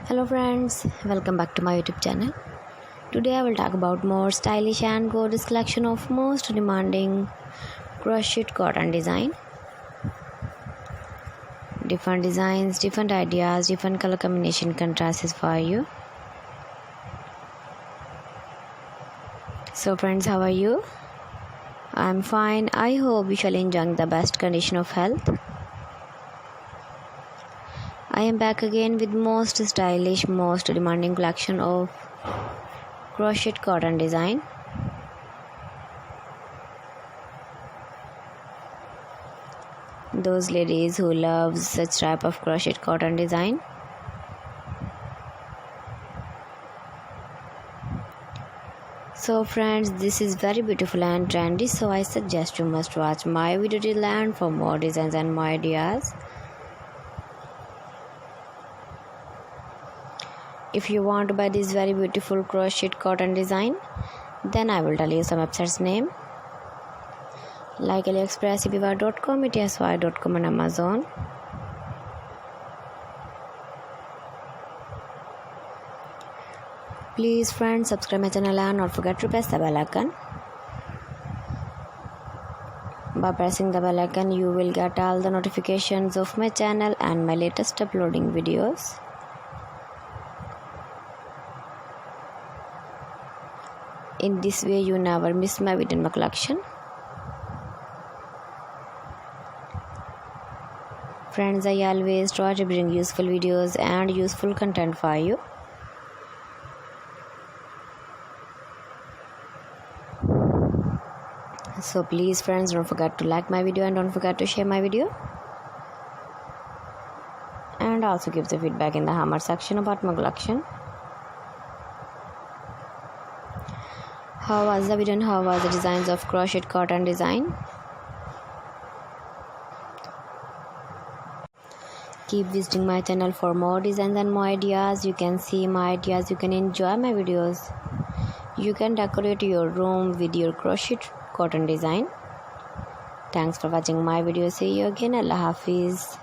Hello friends, welcome back to my YouTube channel. Today I will talk about more stylish and gorgeous collection of most demanding crochet cotton design. Different designs, different ideas, different color combination contrasts for you. So friends, how are you? I'm fine. I hope you shall enjoy the best condition of health. I am back again with most stylish, most demanding collection of crochet cotton design. Those ladies who love such type of crochet cotton design. So friends, this is very beautiful and trendy, so I suggest you must watch my video till end for more designs and more ideas. If you want to buy this very beautiful crochet cotton design, then I will tell you some websites name like AliExpress, eBay.com, ETSY.com and Amazon. Please friends, subscribe my channel and not forget to press the bell icon. By pressing the bell icon, you will get all the notifications of my channel and my latest uploading videos. In this way, you never miss my video in my collection. Friends, I always try to bring useful videos and useful content for you. So please friends, don't forget to like my video and don't forget to share my video. And also give the feedback in the hammer section about my collection. How was the video and how was the designs of crochet cotton design? Keep visiting my channel for more designs and more ideas. You can see my ideas, you can enjoy my videos. You can decorate your room with your crochet cotton design. Thanks for watching my video. See you again. Allah Hafiz.